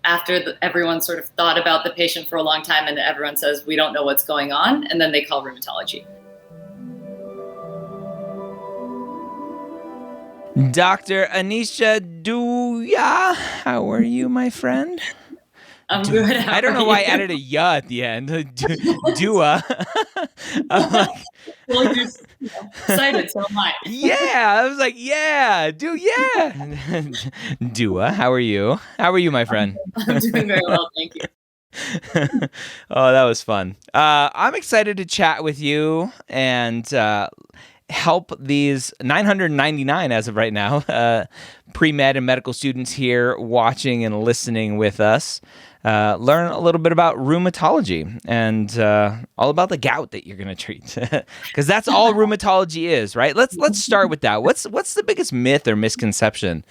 after everyone sort of thought about the patient for a long time and everyone says, we don't know what's going on, and then they call rheumatology. Dr. Anisha Dua, how are you, my friend? I'm good. I don't know why I added a "ya" at the end. Dua. I'm like, well, you're excited, so am I. Yeah, I was like, yeah. Dua, how are you? How are you, my friend? I'm doing very well, thank you. Oh, that was fun. I'm excited to chat with you and help these 999 as of right now pre-med and medical students here watching and listening with us learn a little bit about rheumatology and all about the gout that you're going to treat, because that's all rheumatology is, right? Let's start with that. What's the biggest myth or misconception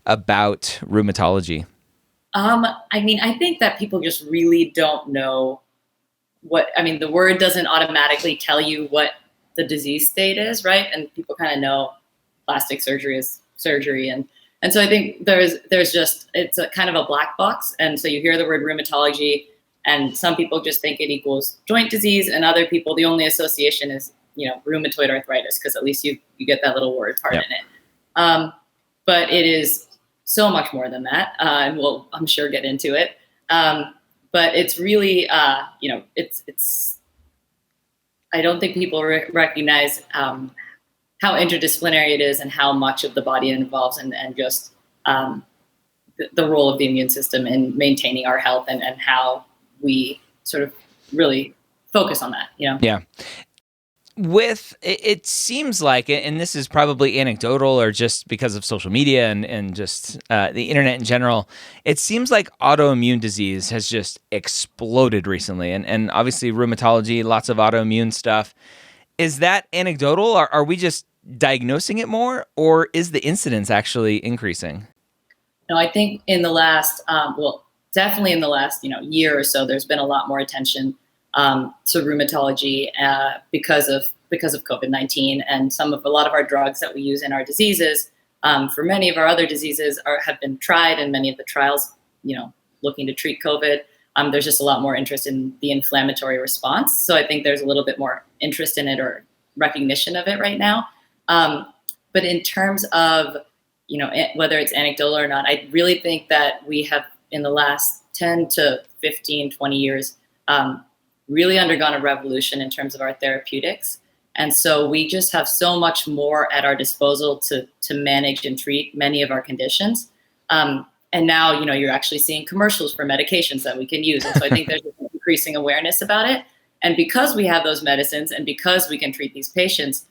about rheumatology? I think that people just really don't know the word doesn't automatically tell you what the disease state is, right? And people kind of know plastic surgery is surgery. And so I think there's just, it's a kind of a black box. And so you hear the word rheumatology and some people just think it equals joint disease, and other people, the only association is, rheumatoid arthritis, because at least you get that little word part in it. But it is so much more than that. And we'll, I'm sure, get into it. But it's really, it's, I don't think people recognize how interdisciplinary it is and how much of the body it involves, and just the role of the immune system in maintaining our health, and how we sort of really focus on that, Yeah. It seems like, and this is probably anecdotal or just because of social media and just the internet in general, it seems like autoimmune disease has just exploded recently. And obviously rheumatology, lots of autoimmune stuff. Is that anecdotal? Or are we just diagnosing it more, or is the incidence actually increasing? No, I think in the last, definitely in the last, year or so, there's been a lot more attention to rheumatology because of COVID-19, and a lot of our drugs that we use in our diseases for many of our other diseases have been tried, and many of the trials, looking to treat COVID. There's just a lot more interest in the inflammatory response. So I think there's a little bit more interest in it, or recognition of it right now. But in terms of, whether it's anecdotal or not, I really think that we have, in the last 10 to 15, 20 years, really undergone a revolution in terms of our therapeutics. And so we just have so much more at our disposal to manage and treat many of our conditions. And now, you're actually seeing commercials for medications that we can use. And so I think there's an increasing awareness about it. And because we have those medicines and because we can treat these patients,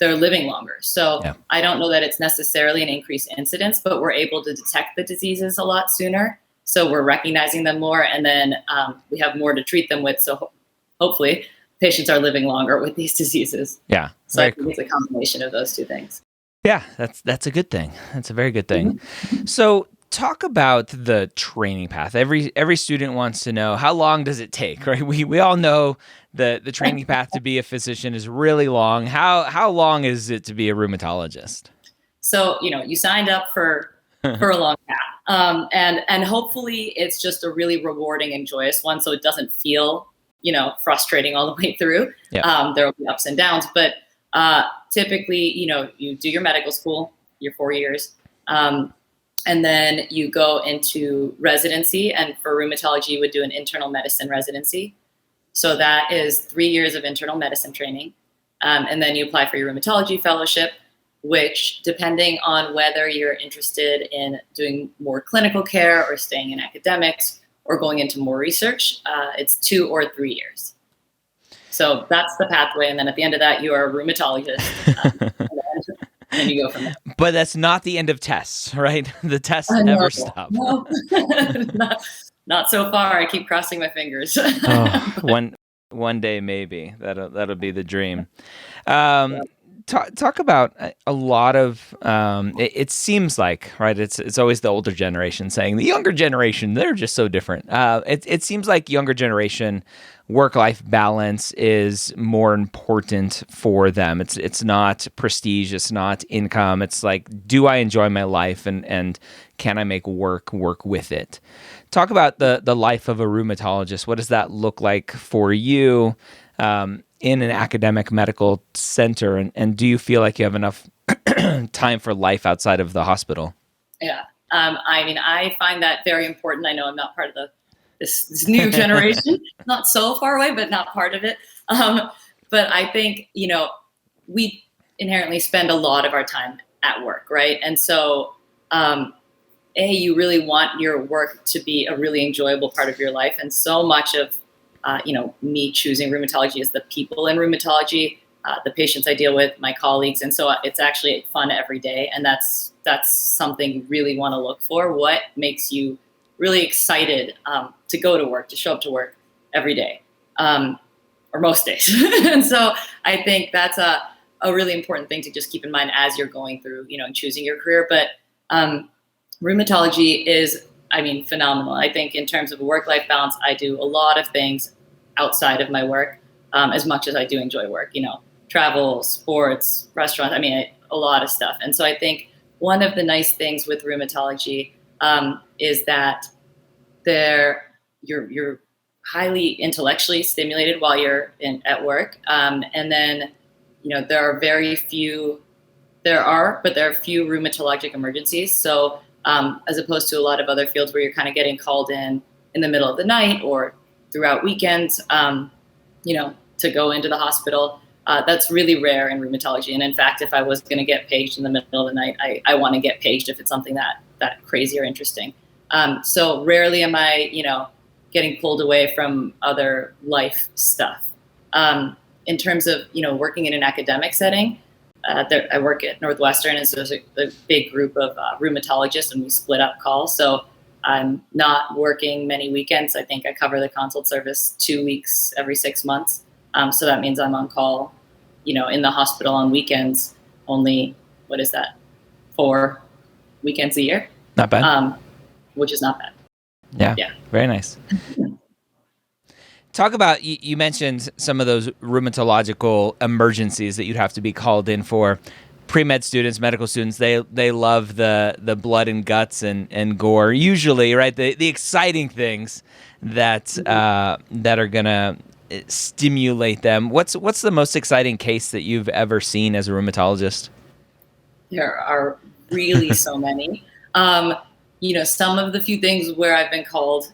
they're living longer. So I don't know that it's necessarily an increased incidence, but we're able to detect the diseases a lot sooner. So we're recognizing them more, and then we have more to treat them with. So hopefully patients are living longer with these diseases. Yeah. So I think it's a combination of those two things. Yeah, that's a good thing. That's a very good thing. Mm-hmm. So talk about the training path. Every student wants to know, how long does it take, right? We all know the training path to be a physician is really long. How long is it to be a rheumatologist? So, you signed up for a long path. And hopefully it's just a really rewarding and joyous one, so it doesn't feel, frustrating all the way through. Yeah. There will be ups and downs, but typically, you do your medical school, your 4 years, and then you go into residency. And for rheumatology, you would do an internal medicine residency. So that is 3 years of internal medicine training. And then you apply for your rheumatology fellowship, which, depending on whether you're interested in doing more clinical care or staying in academics or going into more research, it's 2 or 3 years. So that's the pathway. And then at the end of that, you are a rheumatologist. And then you go from there. But that's not the end of tests, right? The tests never stop. No. Not so far. I keep crossing my fingers. One day maybe that'll be the dream. talk about a lot of it seems like, right, it's always the older generation saying the younger generation, they're just so different. It seems like younger generation work-life balance is more important for them. It's not prestige, it's not income. It's like, do I enjoy my life, and can I make work with it? Talk about the life of a rheumatologist. What does that look like for you in an academic medical center? And do you feel like you have enough time for life outside of the hospital? Yeah. I mean, I find that very important. I know I'm not part of this new generation, not so far away, but not part of it. But I think, we inherently spend a lot of our time at work, right? And so, you really want your work to be a really enjoyable part of your life. And so much of, me choosing rheumatology is the people in rheumatology, the patients I deal with, my colleagues. And so it's actually fun every day. And that's something you really want to look for. What makes you really excited to go to work, to show up to work every day, or most days. And so I think that's a really important thing to just keep in mind as you're going through, choosing your career. But rheumatology is, phenomenal. I think in terms of work-life balance, I do a lot of things outside of my work, as much as I do enjoy work, travel, sports, restaurants, a lot of stuff. And so I think one of the nice things with rheumatology is that you're highly intellectually stimulated while you're at work. And then, there are few rheumatologic emergencies. So as opposed to a lot of other fields where you're kind of getting called in the middle of the night or throughout weekends, to go into the hospital, that's really rare in rheumatology. And in fact, if I was going to get paged in the middle of the night, I want to get paged if it's something that crazy or interesting. So rarely am I, getting pulled away from other life stuff. In terms of, working in an academic setting, I work at Northwestern, and so there's a big group of rheumatologists, and we split up calls. So I'm not working many weekends. I think I cover the consult service 2 weeks every 6 months. So that means I'm on call, in the hospital on weekends, only, 4 weekends a year? Not bad. Which is not bad. Yeah. Very nice. Talk about, you mentioned some of those rheumatological emergencies that you'd have to be called in for. Pre-med students, medical students, they love the blood and guts and gore. Usually, right, the exciting things that are gonna stimulate them. What's the most exciting case that you've ever seen as a rheumatologist? There are really so many. Some of the few things where I've been called,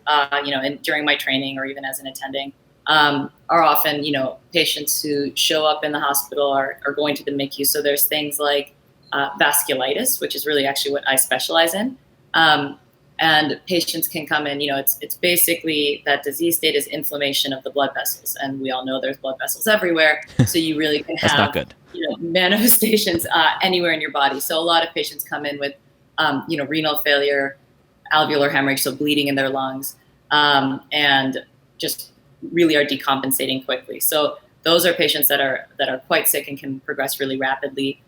during my training or even as an attending, are often, patients who show up in the hospital are going to the MICU. So there's things like vasculitis, which is really actually what I specialize in. And patients can come in, it's basically that disease state is inflammation of the blood vessels. And we all know there's blood vessels everywhere. So you really can That's have not good. Manifestations anywhere in your body. So a lot of patients come in with, renal failure, alveolar hemorrhage, so bleeding in their lungs, and just really are decompensating quickly. So those are patients that are quite sick and can progress really rapidly.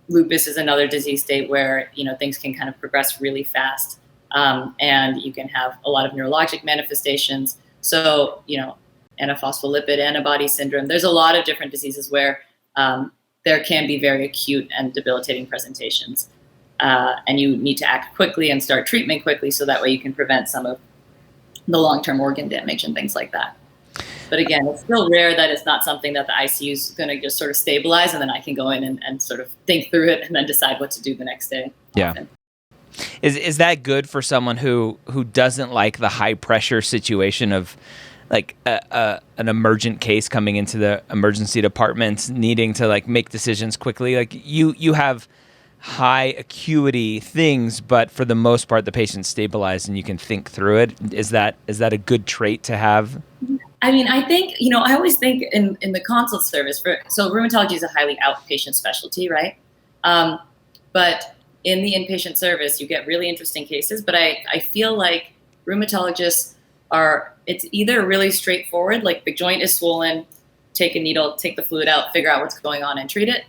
Lupus is another disease state where things can kind of progress really fast, and you can have a lot of neurologic manifestations. So antiphospholipid antibody syndrome. There's a lot of different diseases where there can be very acute and debilitating presentations. And you need to act quickly and start treatment quickly so that way you can prevent some of the long-term organ damage and things like that. But again, it's still rare that it's not something that the ICU is going to just sort of stabilize and then I can go in and sort of think through it and then decide what to do the next day. Yeah. Often. Is that good for someone who doesn't like the high pressure situation of like an emergent case coming into the emergency department, needing to like make decisions quickly? Like you have high acuity things, but for the most part, the patient's stabilized and you can think through it. Is that a good trait to have? I think, I always think in the consult service so rheumatology is a highly outpatient specialty, right? But in the inpatient service, you get really interesting cases, but I feel like rheumatologists it's either really straightforward, like the joint is swollen, take a needle, take the fluid out, figure out what's going on and treat it.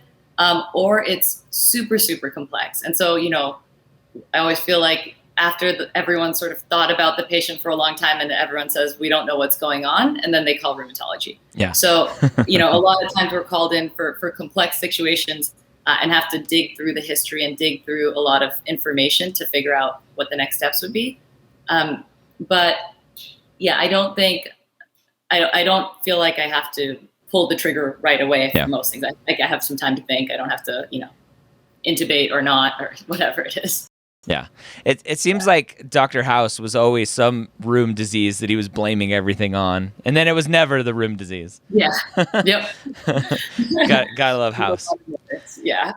or it's super, super complex. And so, I always feel like after everyone sort of thought about the patient for a long time and everyone says, we don't know what's going on, and then they call rheumatology. Yeah. So, a lot of times we're called in for complex situations and have to dig through the history and dig through a lot of information to figure out what the next steps would be. But yeah, I don't feel like I have to pull the trigger right away for most things. I have some time to think. I don't have to, intubate or not, or whatever it is. Yeah. It seems like Dr. House was always some rheum disease that he was blaming everything on. And then it was never the rheum disease. Yeah. Yep. Gotta love House. Yeah.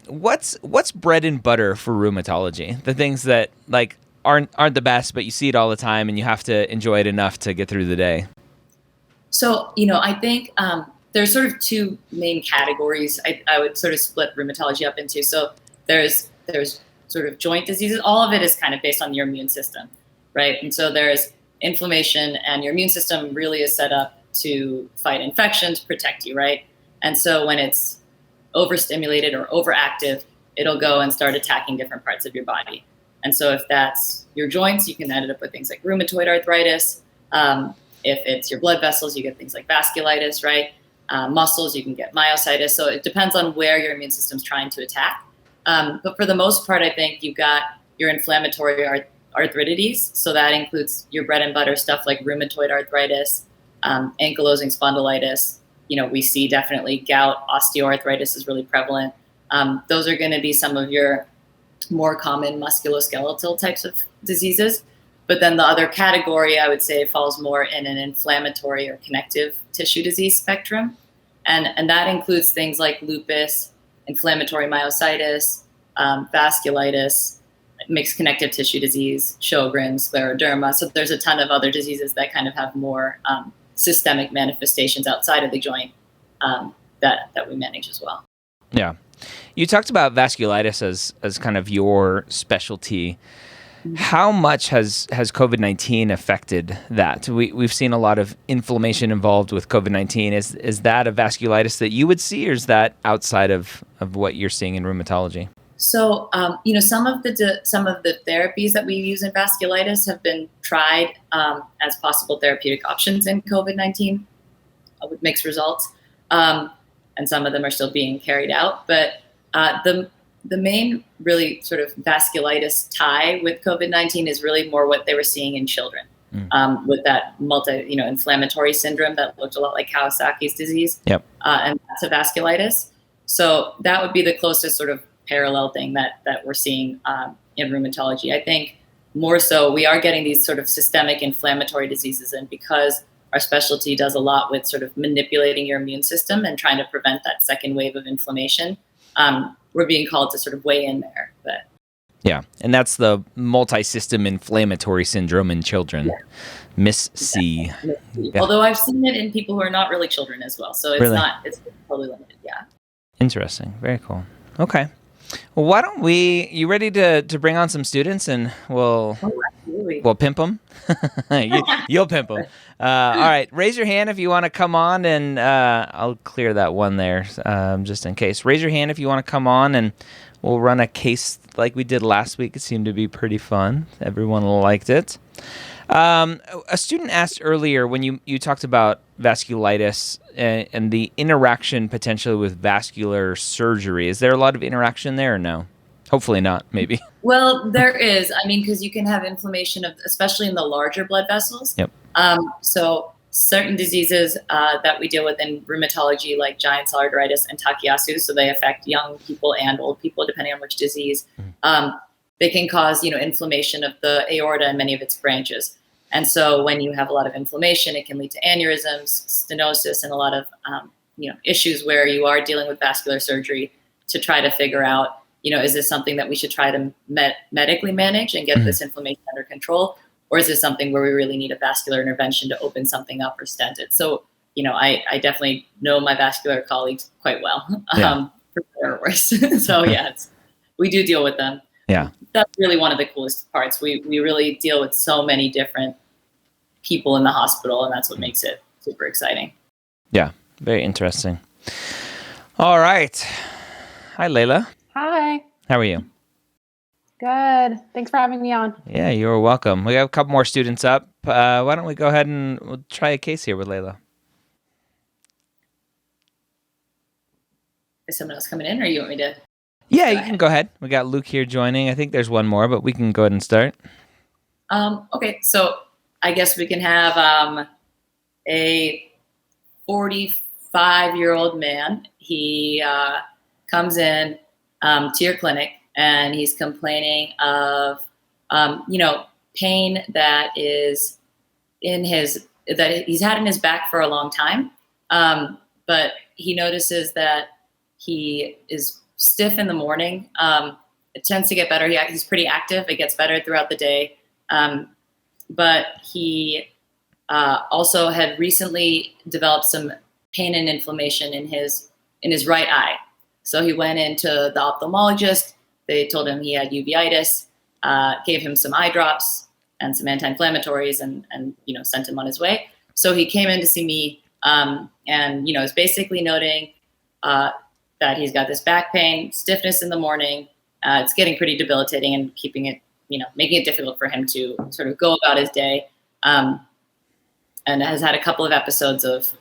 What's bread and butter for rheumatology? The things that like aren't the best, but you see it all the time and you have to enjoy it enough to get through the day. So, I think there's sort of two main categories I would sort of split rheumatology up into. So there's sort of joint diseases. All of it is kind of based on your immune system, right? And so there's inflammation, and your immune system really is set up to fight infections, protect you, right? And so when it's overstimulated or overactive, it'll go and start attacking different parts of your body. And so if that's your joints, you can end up with things like rheumatoid arthritis. If it's your blood vessels, you get things like vasculitis, right? Muscles, you can get myositis. So it depends on where your immune system's trying to attack. But for the most part, I think you've got your inflammatory arthritis. So that includes your bread and butter stuff like rheumatoid arthritis, ankylosing spondylitis. We see definitely gout, osteoarthritis is really prevalent. Those are going to be some of your more common musculoskeletal types of diseases. But then the other category, I would say, falls more in an inflammatory or connective tissue disease spectrum. And that includes things like lupus, inflammatory myositis, vasculitis, mixed connective tissue disease, Sjogren's, scleroderma. So there's a ton of other diseases that kind of have more systemic manifestations outside of the joint that we manage as well. Yeah. You talked about vasculitis as kind of your specialty. How much has COVID-19 affected that? We've seen a lot of inflammation involved with COVID-19. Is that a vasculitis that you would see, or is that outside of what you're seeing in rheumatology? So, some of the therapies that we use in vasculitis have been tried as possible therapeutic options in COVID-19 with mixed results, and some of them are still being carried out. But the main really sort of vasculitis tie with COVID-19 is really more what they were seeing in children with that inflammatory syndrome that looked a lot like Kawasaki's disease. Yep. And that's a vasculitis. So that would be the closest sort of parallel thing that we're seeing in rheumatology. I think more so we are getting these sort of systemic inflammatory diseases, and because our specialty does a lot with sort of manipulating your immune system and trying to prevent that second wave of inflammation, we're being called to sort of weigh in there. But yeah, and that's the multi-system inflammatory syndrome in children, MIS-C. Yeah. Although I've seen it in people who are not really children as well, so it's totally limited. Yeah. Interesting. Very cool. Okay. Well, why don't you ready to bring on some students, and we'll pimp them? You'll pimp them. All right. Raise your hand if you want to come on, and I'll clear that one there just in case. Raise your hand if you want to come on, and we'll run a case like we did last week. It seemed to be pretty fun. Everyone liked it. A student asked earlier when you talked about vasculitis and the interaction potentially with vascular surgery. Is there a lot of interaction there or no? Hopefully not, maybe. Well, there is. I mean, because you can have inflammation especially in the larger blood vessels. Yep. So certain diseases that we deal with in rheumatology, like giant cell arteritis and Takayasu, so they affect young people and old people, depending on which disease. They can cause, inflammation of the aorta and many of its branches. And so when you have a lot of inflammation, it can lead to aneurysms, stenosis, and a lot of, issues where you are dealing with vascular surgery to try to figure out, is this something that we should try to medically manage and get this inflammation under control? Or is this something where we really need a vascular intervention to open something up or stent it? So, I definitely know my vascular colleagues quite well, for better or worse. So we do deal with them. Yeah. That's really one of the coolest parts. We really deal with so many different people in the hospital, and that's what makes it super exciting. Yeah, very interesting. All right. Hi, Layla. Hi. How are you? Good. Thanks for having me on. Yeah, you're welcome. We have a couple more students up. Why don't we go ahead and we'll try a case here with Layla? Is someone else coming in, or you want me to? Yeah, you can go ahead. We got Luke here joining. I think there's one more, but we can go ahead and start. Okay, so I guess we can have a 45-year-old man. He comes in to your clinic, and he's complaining of pain that is that he's had in his back for a long time, but he notices that he is stiff in the morning. It tends to get better. He's pretty active. It gets better throughout the day, but he also had recently developed some pain and inflammation in his right eye. So he went into the ophthalmologist. They told him he had uveitis, gave him some eye drops and some anti-inflammatories, and sent him on his way. So he came in to see me, and is basically noting that he's got this back pain, stiffness in the morning. It's getting pretty debilitating and keeping it, making it difficult for him to sort of go about his day. And has had a couple of episodes of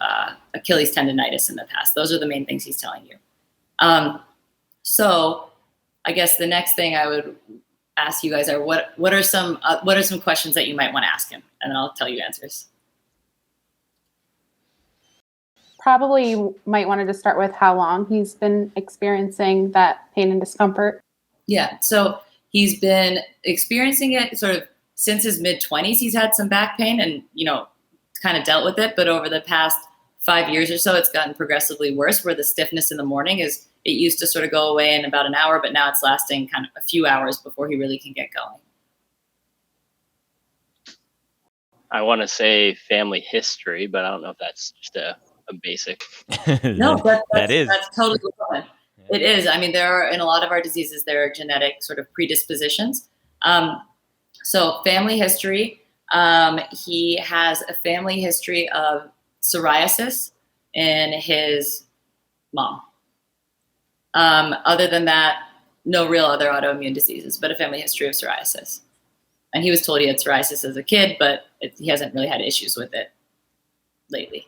Achilles tendonitis in the past. Those are the main things he's telling you. So I guess the next thing I would ask you guys are what are some questions that you might want to ask him, and then I'll tell you answers. Probably you might want to just start with how long he's been experiencing that pain and discomfort. Yeah, so he's been experiencing it sort of since his mid-20s. He's had some back pain and, kind of dealt with it. But over the past 5 years or so, it's gotten progressively worse, where the stiffness in the morning it used to sort of go away in about an hour, but now it's lasting kind of a few hours before he really can get going. I want to say family history, but I don't know if that's just a basic. No, that's totally common. Yeah. It is. I mean, there are, in a lot of our diseases, there are genetic sort of predispositions. So family history, he has a family history of psoriasis in his mom. Other than that, no real other autoimmune diseases, but a family history of psoriasis. And he was told he had psoriasis as a kid, but he hasn't really had issues with it lately.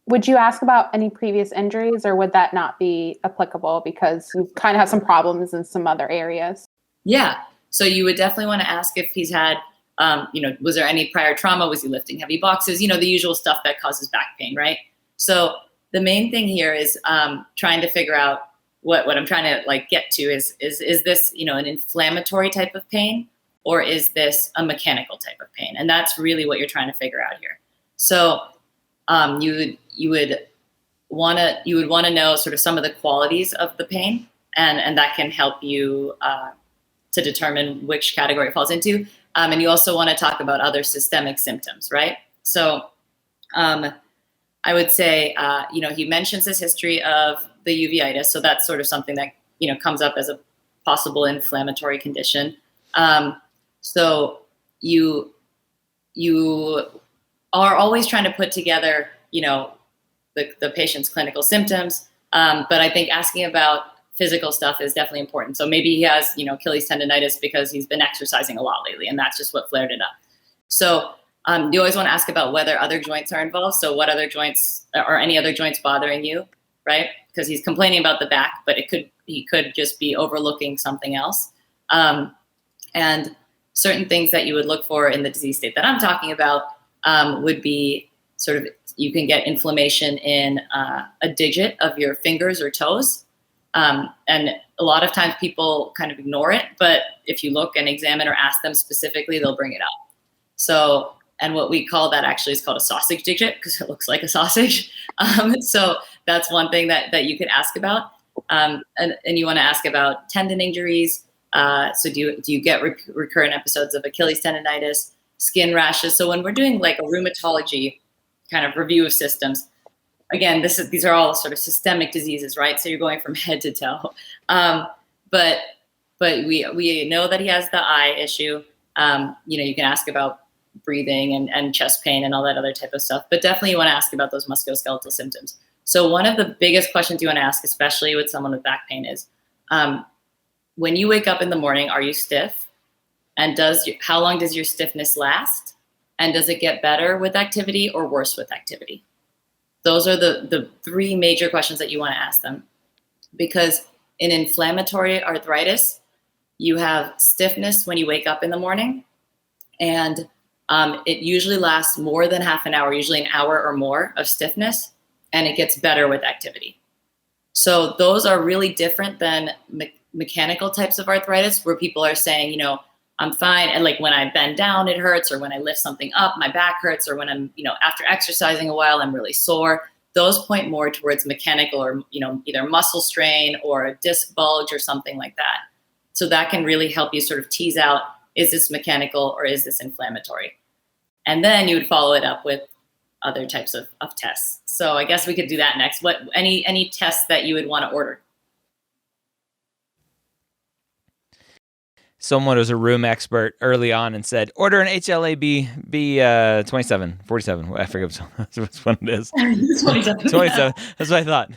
Would you ask about any previous injuries, or would that not be applicable because you kind of have some problems in some other areas? Yeah. So you would definitely want to ask if he's had, was there any prior trauma? Was he lifting heavy boxes? The usual stuff that causes back pain, right? So the main thing here is trying to figure out what I'm trying to get to is this, an inflammatory type of pain, or is this a mechanical type of pain? And that's really what you're trying to figure out here. So you would want to know sort of some of the qualities of the pain, and that can help you to determine which category it falls into. And you also want to talk about other systemic symptoms, right? So I would say, he mentions his history of the uveitis. So that's sort of something that, comes up as a possible inflammatory condition. So you are always trying to put together, the patient's clinical symptoms. But I think asking about physical stuff is definitely important. So maybe he has, Achilles tendonitis because he's been exercising a lot lately, and that's just what flared it up. So you always want to ask about whether other joints are involved. So what other joints, or any other joints bothering you, right? Because he's complaining about the back, but he could just be overlooking something else. And certain things that you would look for in the disease state that I'm talking about would be sort of, you can get inflammation in a digit of your fingers or toes. And a lot of times people kind of ignore it, but if you look and examine or ask them specifically, they'll bring it up. So, and what we call that actually is called a sausage digit, because it looks like a sausage. So that's one thing that you could ask about. And you want to ask about tendon injuries. So do you get recurrent episodes of Achilles tendonitis, skin rashes? So when we're doing like a rheumatology kind of review of systems, again, these are all sort of systemic diseases, right? So you're going from head to toe. But we know that he has the eye issue. You can ask about breathing and chest pain and all that other type of stuff. But definitely you want to ask about those musculoskeletal symptoms. So one of the biggest questions you want to ask, especially with someone with back pain, is when you wake up in the morning, are you stiff? And how long does your stiffness last? And does it get better with activity or worse with activity? Those are the three major questions that you want to ask them. Because in inflammatory arthritis, you have stiffness when you wake up in the morning, and it usually lasts more than half an hour, usually an hour or more of stiffness, and it gets better with activity. So those are really different than mechanical types of arthritis, where people are saying, I'm fine, and like when I bend down, it hurts, or when I lift something up, my back hurts, or when I'm, after exercising a while, I'm really sore. Those point more towards mechanical or, either muscle strain or a disc bulge or something like that. So that can really help you sort of tease out, is this mechanical or is this inflammatory? And then you would follow it up with other types of tests. So I guess we could do that next. Any tests that you would want to order? Someone was a room expert early on and said, order an HLA-B 27, 47. I forget which one it is. 27. 27. That's what I thought.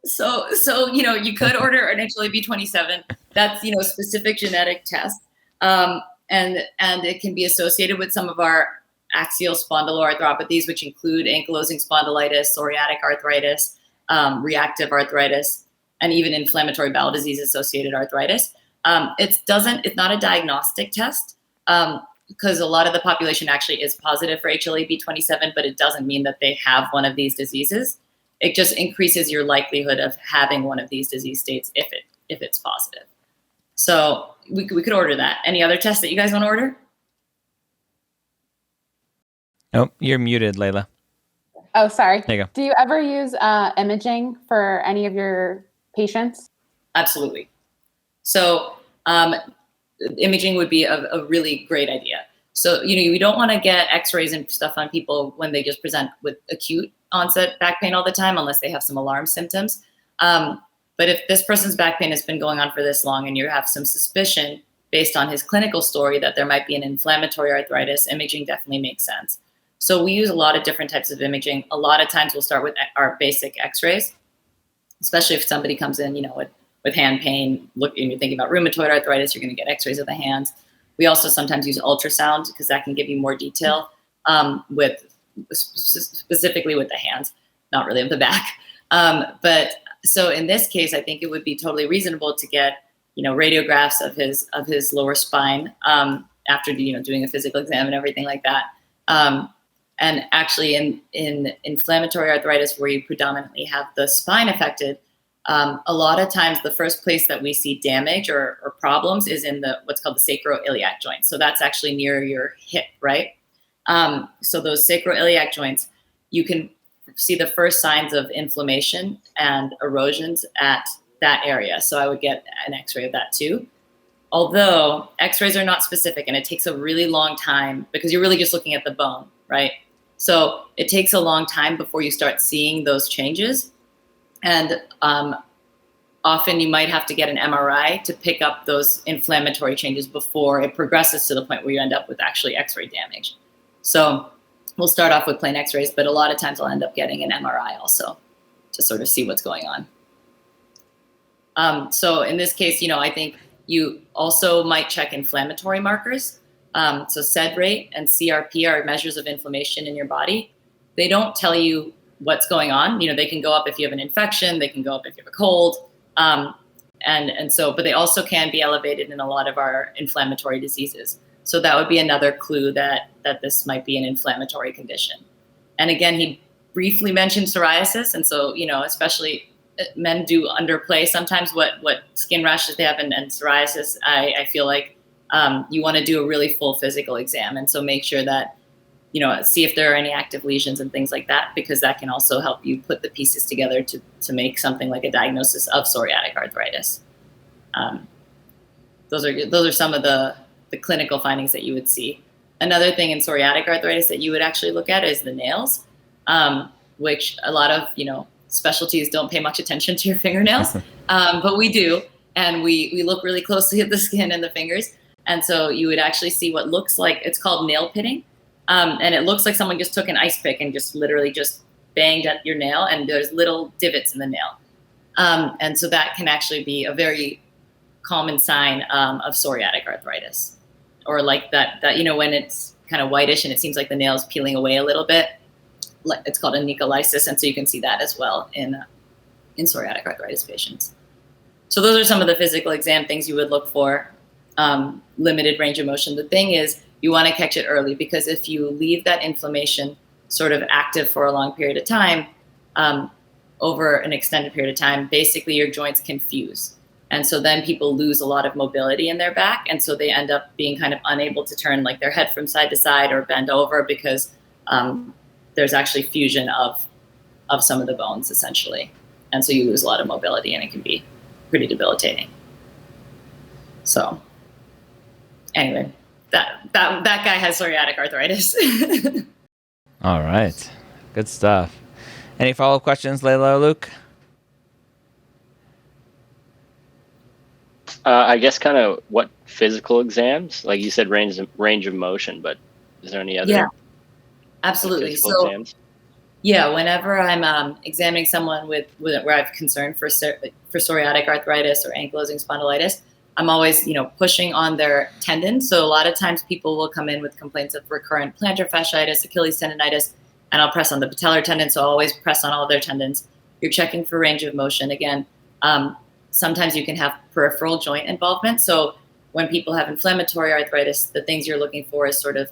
So you could order an HLA-B 27. That's a specific genetic test, and it can be associated with some of our axial spondyloarthropathies, which include ankylosing spondylitis, psoriatic arthritis, reactive arthritis, and even inflammatory bowel disease associated arthritis. It's not a diagnostic test, because a lot of the population actually is positive for HLA-B 27, but it doesn't mean that they have one of these diseases. It just increases your likelihood of having one of these disease states if it's positive. So we could order that. Any other tests that you guys want to order? Nope, you're muted, Layla. Oh, sorry. There you go. Do you ever use imaging for any of your patients? Absolutely. So imaging would be a really great idea. So, you don't want to get x-rays and stuff on people when they just present with acute onset back pain all the time, unless they have some alarm symptoms. But if this person's back pain has been going on for this long and you have some suspicion based on his clinical story that there might be an inflammatory arthritis, imaging definitely makes sense. So we use a lot of different types of imaging. A lot of times we'll start with our basic x-rays, especially if somebody comes in, with hand pain, and you're thinking about rheumatoid arthritis, you're going to get x-rays of the hands. We also sometimes use ultrasound because that can give you more detail, specifically with the hands, not really of the back. But so in this case, I think it would be totally reasonable to get, radiographs of his lower spine after, doing a physical exam and everything like that. And actually in inflammatory arthritis, where you predominantly have the spine affected, a lot of times the first place that we see damage or problems is in what's called the sacroiliac joint. So that's actually near your hip, right? So those sacroiliac joints, you can see the first signs of inflammation and erosions at that area. So I would get an x-ray of that too. Although x-rays are not specific and it takes a really long time because you're really just looking at the bone, right? So it takes a long time before you start seeing those changes. And often you might have to get an MRI to pick up those inflammatory changes before it progresses to the point where you end up with actually x-ray damage. So we'll start off with plain x-rays, but a lot of times I'll end up getting an MRI also to sort of see what's going on. So in this case, I think you also might check inflammatory markers. So SED rate and CRP are measures of inflammation in your body. They don't tell you what's going on. They can go up if you have an infection, they can go up if you have a cold. But they also can be elevated in a lot of our inflammatory diseases. So that would be another clue that this might be an inflammatory condition. And again, he briefly mentioned psoriasis. And so, especially men do underplay sometimes what skin rashes they have and psoriasis. I feel like you want to do a really full physical exam. And so make sure that, see if there are any active lesions and things like that, because that can also help you put the pieces together to make something like a diagnosis of psoriatic arthritis. Those are some of the clinical findings that you would see. Another thing in psoriatic arthritis that you would actually look at is the nails, which a lot of, specialties don't pay much attention to your fingernails, but we do. And we look really closely at the skin and the fingers. And so you would actually see what looks like, it's called nail pitting. And it looks like someone just took an ice pick and just literally just banged at your nail and there's little divots in the nail. And so that can actually be a very common sign of psoriatic arthritis, or like that, when it's kind of whitish and it seems like the nail's peeling away a little bit. It's called onycholysis. And so you can see that as well in psoriatic arthritis patients. So those are some of the physical exam things you would look for. Limited range of motion. The thing is, you want to catch it early, because if you leave that inflammation sort of active for a long period of time, over an extended period of time, basically your joints can fuse. And so then people lose a lot of mobility in their back. And so they end up being kind of unable to turn like their head from side to side or bend over, because there's actually fusion of some of the bones essentially. And so you lose a lot of mobility and it can be pretty debilitating. So anyway, that guy has psoriatic arthritis. All right. Good stuff. Any follow-up questions, Layla or Luke? I guess kind of what physical exams, like you said, range of motion, but is there any other? Yeah, absolutely. Physical exams? Yeah, whenever I'm examining someone with where I have concern for psoriatic arthritis or ankylosing spondylitis, I'm always, pushing on their tendons. So a lot of times people will come in with complaints of recurrent plantar fasciitis, Achilles tendonitis, and I'll press on the patellar tendon. So I'll always press on all of their tendons. You're checking for range of motion. Again, sometimes you can have peripheral joint involvement. So when people have inflammatory arthritis, the things you're looking for is sort of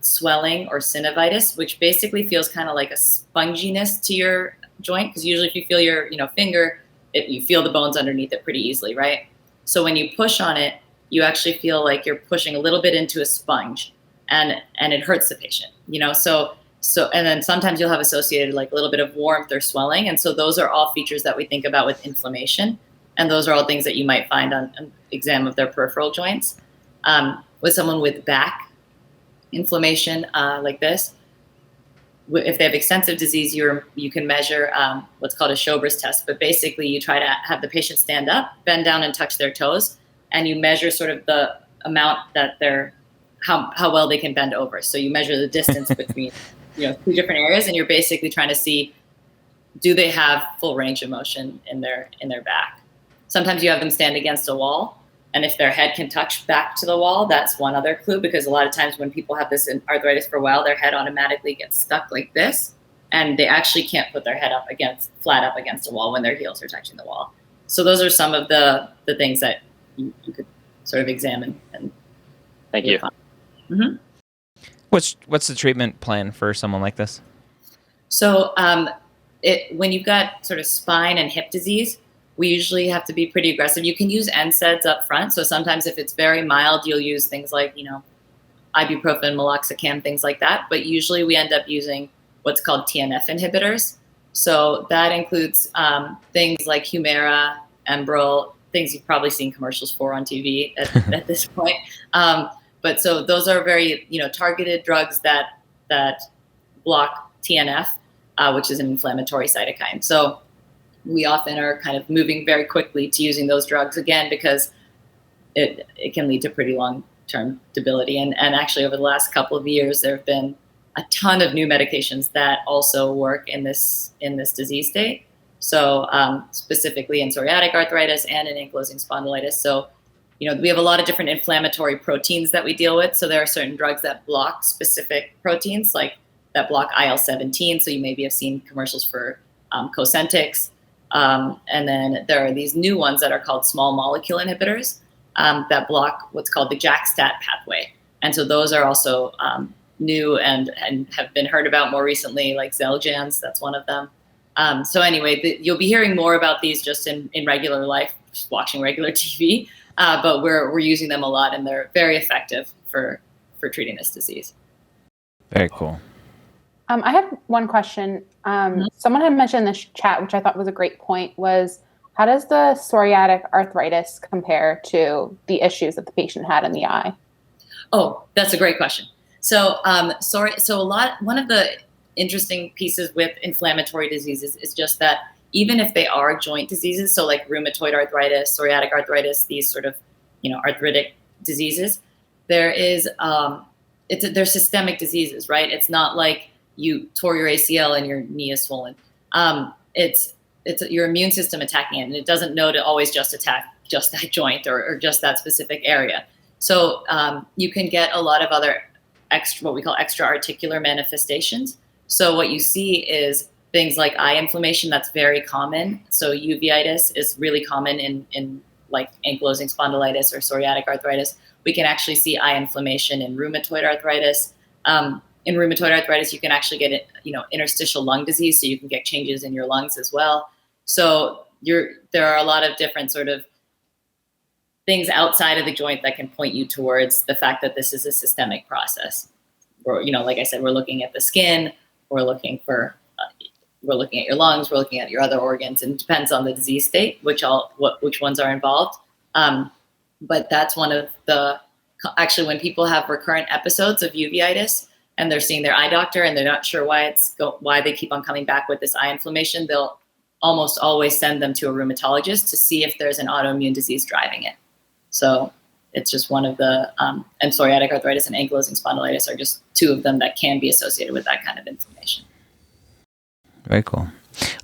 swelling or synovitis, which basically feels kind of like a sponginess to your joint. Because usually if you feel your finger, you feel the bones underneath it pretty easily, right? So when you push on it, you actually feel like you're pushing a little bit into a sponge, and it hurts the patient, So and then sometimes you'll have associated like a little bit of warmth or swelling. And so those are all features that we think about with inflammation. And those are all things that you might find on an exam of their peripheral joints. With someone with back inflammation like this, if they have extensive disease, you can measure what's called a Showbiz Test. But basically you try to have the patient stand up, bend down and touch their toes. And you measure sort of the amount that how well they can bend over. So you measure the distance between two different areas, and you're basically trying to see, do they have full range of motion in their back? Sometimes you have them stand against a wall, and if their head can touch back to the wall, that's one other clue, because a lot of times when people have this arthritis for a while, their head automatically gets stuck like this, and they actually can't put their head flat up against a wall when their heels are touching the wall. So those are some of the things that you could sort of examine. And thank you. Mm-hmm. What's the treatment plan for someone like this? So when you've got sort of spine and hip disease, we usually have to be pretty aggressive. You can use NSAIDs up front. So sometimes if it's very mild, you'll use things like, ibuprofen, meloxicam, things like that. But usually we end up using what's called TNF inhibitors. So that includes things like Humira, Enbrel, things you've probably seen commercials for on TV at this point. But so those are very, targeted drugs that block TNF, which is an inflammatory cytokine. So we often are kind of moving very quickly to using those drugs again, because it can lead to pretty long-term debility. And actually over the last couple of years, there have been a ton of new medications that also work in this disease state. So specifically in psoriatic arthritis and in ankylosing spondylitis. So we have a lot of different inflammatory proteins that we deal with. So there are certain drugs that block specific proteins, like that block IL-17. So you maybe have seen commercials for Cosentyx. And then there are these new ones that are called small molecule inhibitors that block what's called the JAK-STAT pathway. And so those are also new and have been heard about more recently, like Xeljanz, that's one of them. So anyway, you'll be hearing more about these just in regular life, just watching regular TV. But we're using them a lot, and they're very effective for treating this disease. Very cool. I have one question. Someone had mentioned in this chat, which I thought was a great point, was how does the psoriatic arthritis compare to the issues that the patient had in the eye? Oh, that's a great question. So one of the interesting pieces with inflammatory diseases is just that even if they are joint diseases, so like rheumatoid arthritis, psoriatic arthritis, these sort of, arthritic diseases, they're systemic diseases, right? It's not like you tore your ACL and your knee is swollen. It's your immune system attacking it, and it doesn't know to always just attack just that joint or just that specific area. So you can get a lot of other what we call extra articular manifestations. So what you see is things like eye inflammation. That's very common. So uveitis is really common in like ankylosing spondylitis or psoriatic arthritis. We can actually see eye inflammation in rheumatoid arthritis. In rheumatoid arthritis, you can actually get interstitial lung disease, so you can get changes in your lungs as well. So there are a lot of different sort of things outside of the joint that can point you towards the fact that this is a systemic process. Or, like I said, we're looking at the skin, we're looking at your lungs, we're looking at your other organs, and it depends on the disease state, which ones are involved. But that's one of actually, when people have recurrent episodes of uveitis and they're seeing their eye doctor and they're not sure why they keep on coming back with this eye inflammation, they'll almost always send them to a rheumatologist to see if there's an autoimmune disease driving it. So it's just one of the, and psoriatic arthritis and ankylosing spondylitis are just two of them that can be associated with that kind of inflammation. Very cool.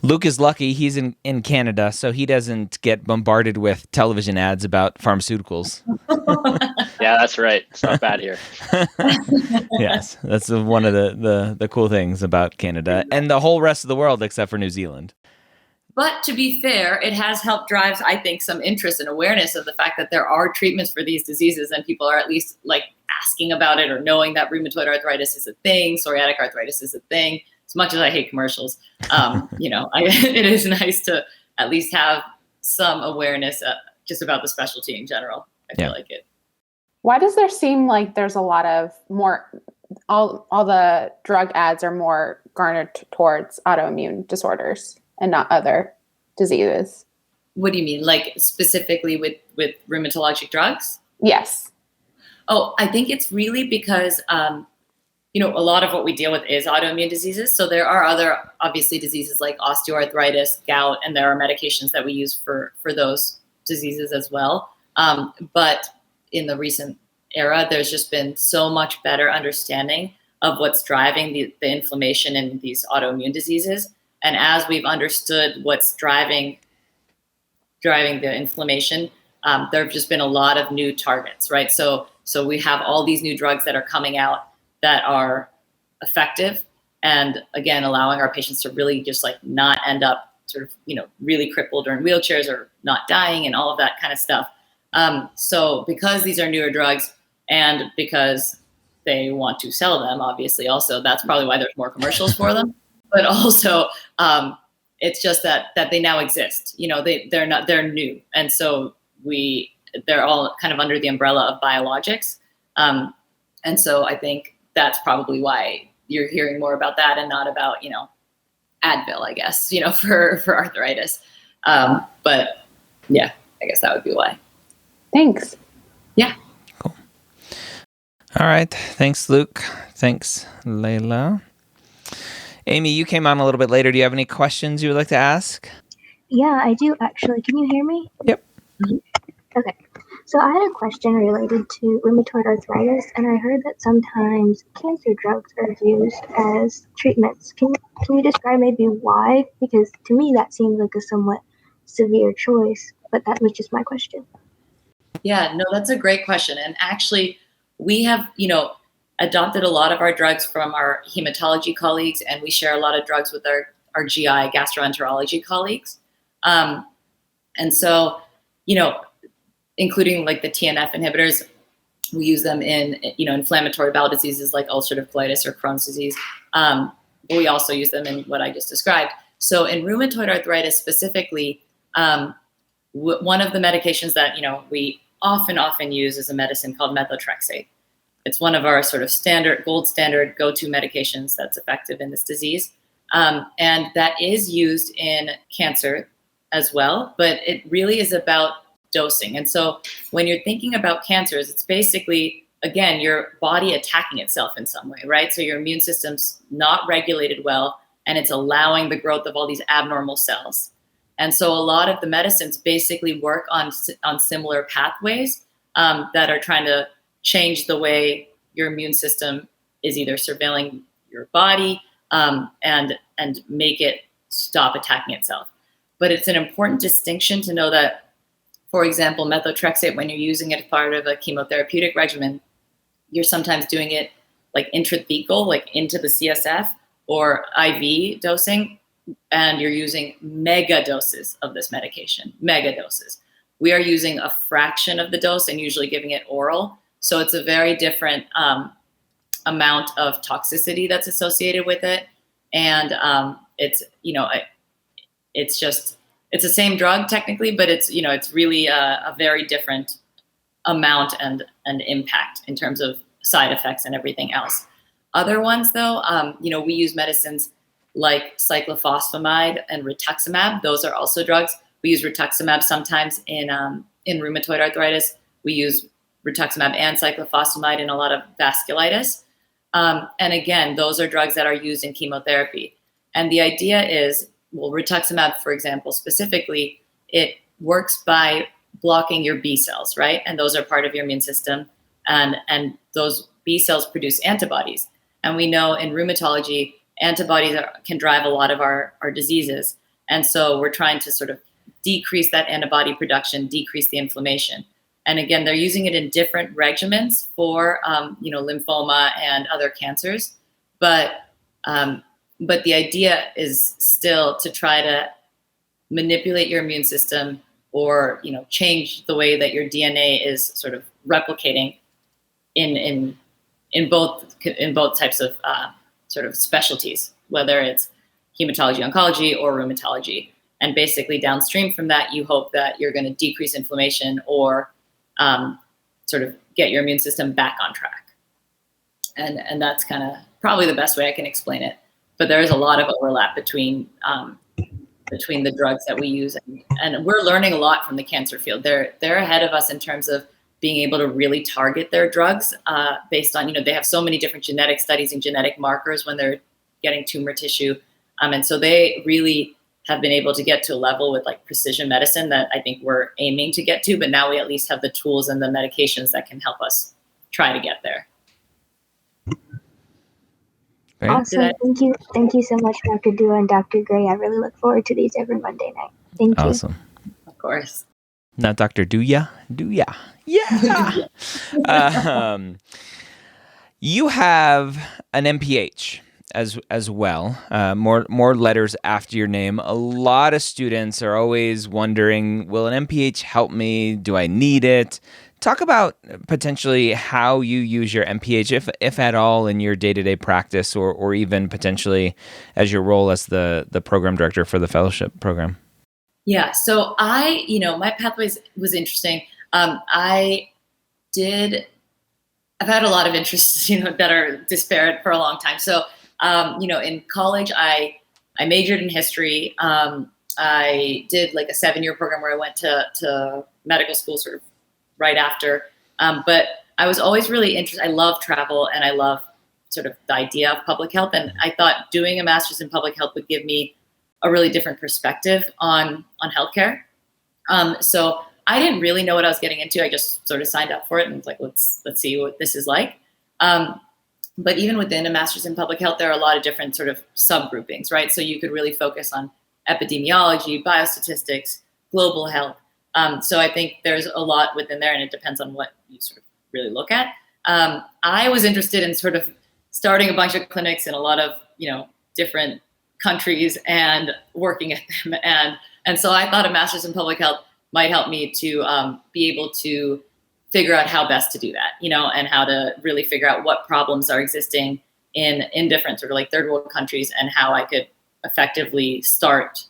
Luke is lucky. He's in Canada, so he doesn't get bombarded with television ads about pharmaceuticals. Yeah, that's right. It's not bad here. Yes, that's one of the cool things about Canada and the whole rest of the world except for New Zealand. But to be fair, it has helped drive, I think, some interest and awareness of the fact that there are treatments for these diseases, and people are at least like asking about it or knowing that rheumatoid arthritis is a thing, psoriatic arthritis is a thing. As much as I hate commercials, it is nice to at least have some awareness just about the specialty in general. I feel like it. Why does there seem like there's a lot of all the drug ads are more garnered towards autoimmune disorders and not other diseases? What do you mean? Like specifically with rheumatologic drugs? Yes. Oh, I think it's really because, a lot of what we deal with is autoimmune diseases. So there are other, obviously, diseases like osteoarthritis, gout, and there are medications that we use for those diseases as well. But in the recent era, there's just been so much better understanding of what's driving the inflammation in these autoimmune diseases. And as we've understood what's driving the inflammation, there have just been a lot of new targets, right? So we have all these new drugs that are coming out that are effective, and again, allowing our patients to really just like not end up sort of, really crippled or in wheelchairs or not dying and all of that kind of stuff. So because these are newer drugs and because they want to sell them, obviously also, that's probably why there's more commercials for them. But also, it's just that they now exist. They're new, and so they're all kind of under the umbrella of biologics. And so I think that's probably why you're hearing more about that and not about Advil, I guess, for arthritis. But yeah, I guess that would be why. Thanks. Yeah. Cool. All right. Thanks, Luke. Thanks, Layla. Amy, you came on a little bit later. Do you have any questions you would like to ask? Yeah, I do actually. Can you hear me? Yep. Okay. So I had a question related to rheumatoid arthritis, and I heard that sometimes cancer drugs are used as treatments. Can you describe maybe why? Because to me that seems like a somewhat severe choice, but that was just my question. Yeah, no, that's a great question. And actually, we have, adopted a lot of our drugs from our hematology colleagues, and we share a lot of drugs with our GI gastroenterology colleagues. And so, including like the TNF inhibitors, we use them in, inflammatory bowel diseases like ulcerative colitis or Crohn's disease. But we also use them in what I just described. So in rheumatoid arthritis specifically, one of the medications that, we often use is a medicine called Methotrexate. It's one of our sort of gold standard go-to medications that's effective in this disease. And that is used in cancer as well, but it really is about dosing. And so when you're thinking about cancers, it's basically, again, your body attacking itself in some way, right? So your immune system's not regulated well, and it's allowing the growth of all these abnormal cells. And so a lot of the medicines basically work on similar pathways that are trying to change the way your immune system is either surveilling your body and make it stop attacking itself. But it's an important distinction to know that, for example, methotrexate, when you're using it as part of a chemotherapeutic regimen, you're sometimes doing it like intrathecal, like into the CSF, or IV dosing, and you're using mega doses of this medication, mega doses. We are using a fraction of the dose and usually giving it oral. So it's a very different amount of toxicity that's associated with it. And it's the same drug technically, but it's really a very different amount and impact in terms of side effects and everything else. Other ones though, we use medicines like cyclophosphamide and rituximab. Those are also drugs. We use rituximab sometimes in rheumatoid arthritis. We use rituximab and cyclophosphamide in a lot of vasculitis. And again, those are drugs that are used in chemotherapy. And the idea is, well, rituximab, for example, specifically, it works by blocking your B cells, right? And those are part of your immune system. And those B cells produce antibodies. And we know in rheumatology, antibodies can drive a lot of our diseases. And so we're trying to sort of decrease that antibody production, decrease the inflammation. And again, they're using it in different regimens for, lymphoma and other cancers. But the idea is still to try to manipulate your immune system, or change the way that your DNA is sort of replicating in both types of sort of specialties, whether it's hematology, oncology, or rheumatology. And basically downstream from that, you hope that you're going to decrease inflammation or sort of get your immune system back on track. And that's kind of probably the best way I can explain it. But there is a lot of overlap between the drugs that we use, and we're learning a lot from the cancer field. They're ahead of us in terms of being able to really target their drugs based on, they have so many different genetic studies and genetic markers when they're getting tumor tissue. And so they really have been able to get to a level with like precision medicine that I think we're aiming to get to, but now we at least have the tools and the medications that can help us try to get there. Awesome. Thank you so much, Dr. Dua and Dr. Gray. I really look forward to these every Monday night. Thank you. Awesome. Of course. Not Dr. Dua. Yeah. You have an MPH as well. More letters after your name. A lot of students are always wondering, will an MPH help me? Do I need it? Talk about potentially how you use your MPH, if at all, in your day-to-day practice, or even potentially as your role as the program director for the fellowship program. Yeah, so my pathway was interesting. I've had a lot of interests, that are disparate for a long time. So, in college, I majored in history. I did like a 7-year program where I went to medical school sort of right after. But I was always really interested. I love travel and I love sort of the idea of public health. And I thought doing a master's in public health would give me a really different perspective on healthcare. So I didn't really know what I was getting into. I just sort of signed up for it and was like, let's see what this is like. But even within a master's in public health, there are a lot of different sort of subgroupings, right? So you could really focus on epidemiology, biostatistics, global health. So I think there's a lot within there, and it depends on what you sort of really look at. I was interested in sort of starting a bunch of clinics in a lot of, different countries and working at them. And so I thought a master's in public health might help me to be able to figure out how best to do that, and how to really figure out what problems are existing in different sort of like third world countries, and how I could effectively start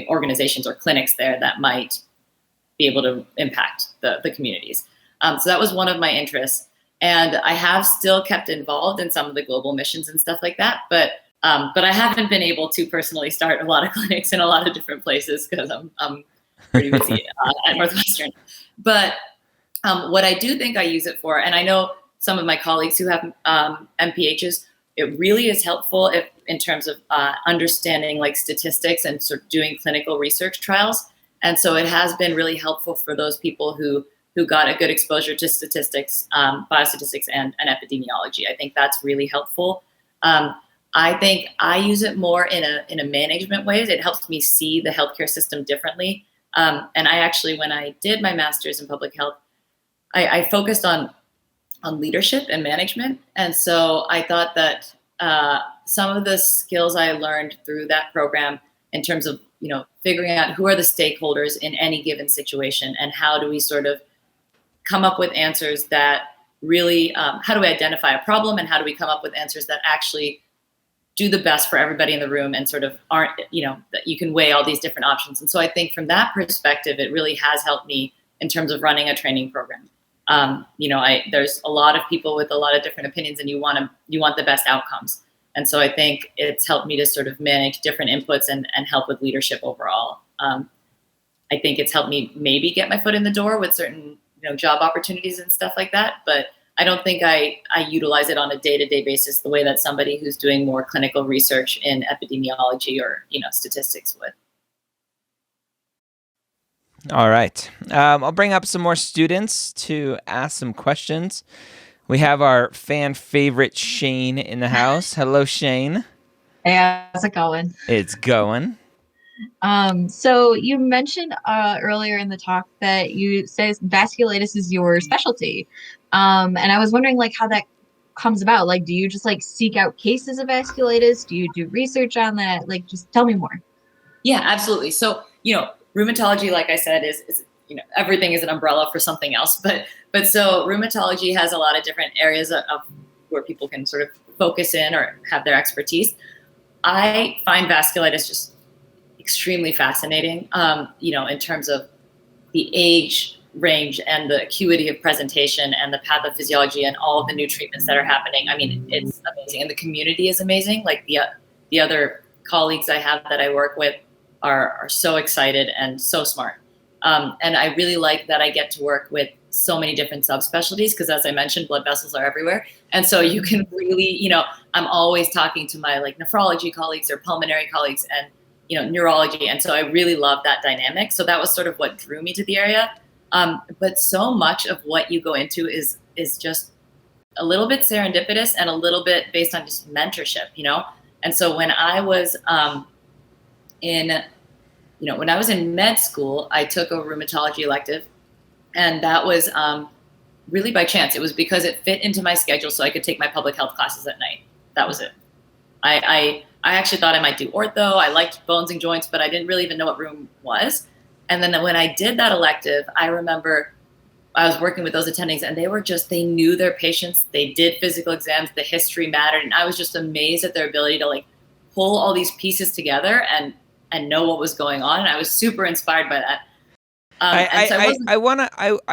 organizations or clinics there that might be able to impact the communities. So that was one of my interests. And I have still kept involved in some of the global missions and stuff like that. But I haven't been able to personally start a lot of clinics in a lot of different places because I'm pretty busy at Northwestern. But what I do think I use it for, and I know some of my colleagues who have MPHs, it really is helpful in terms of understanding like statistics and sort of doing clinical research trials. And so it has been really helpful for those people who got a good exposure to statistics, biostatistics, and epidemiology. I think that's really helpful. I think I use it more in a management way. It helps me see the healthcare system differently. And I actually, when I did my master's in public health, I focused on leadership and management. And so I thought that some of the skills I learned through that program in terms of, figuring out who are the stakeholders in any given situation and how do we sort of come up with answers that really, how do we identify a problem and how do we come up with answers that actually do the best for everybody in the room and sort of aren't, that you can weigh all these different options. And so I think from that perspective, it really has helped me in terms of running a training program. There's a lot of people with a lot of different opinions and you want the best outcomes. And so I think it's helped me to sort of manage different inputs and help with leadership overall. I think it's helped me maybe get my foot in the door with certain, job opportunities and stuff like that. But I don't think I utilize it on a day-to-day basis the way that somebody who's doing more clinical research in epidemiology or, statistics would. All right. I'll bring up some more students to ask some questions. We have our fan favorite Shane in the house. Hello, Shane. Hey, how's it going? It's going. So you mentioned earlier in the talk that you say vasculitis is your specialty. And I was wondering how that comes about. Do you just seek out cases of vasculitis? Do you do research on that? Just tell me more. Yeah, absolutely. So, rheumatology, like I said, is everything is an umbrella for something else. But so rheumatology has a lot of different areas of where people can sort of focus in or have their expertise. I find vasculitis just extremely fascinating, in terms of the age range and the acuity of presentation and the pathophysiology and all of the new treatments that are happening. I mean, it's amazing. And the community is amazing. The other colleagues I have that I work with are so excited and so smart. And I really like that I get to work with so many different subspecialties because, as I mentioned, blood vessels are everywhere. And so you can really, I'm always talking to my nephrology colleagues or pulmonary colleagues and, neurology. And so I really love that dynamic. So that was sort of what drew me to the area. But so much of what you go into is just a little bit serendipitous and a little bit based on just mentorship, And so when I was when I was in med school, I took a rheumatology elective, and that was really by chance. It was because it fit into my schedule so I could take my public health classes at night. That was it. I actually thought I might do ortho. I liked bones and joints, but I didn't really even know what rheum was. And then when I did that elective, I remember I was working with those attendings and they knew their patients. They did physical exams. The history mattered. And I was just amazed at their ability to pull all these pieces together and know what was going on. And I was super inspired by that. I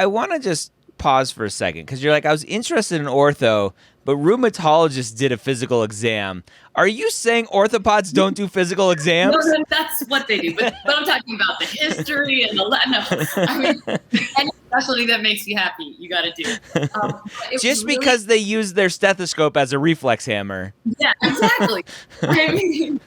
wanna just pause for a second because you're I was interested in ortho, but rheumatologists did a physical exam. Are you saying orthopods don't do physical exams? No, that's what they do. But I'm talking about the history and I mean, any specialty that makes you happy, you got to do. Just because they use their stethoscope as a reflex hammer. Yeah, exactly. I mean,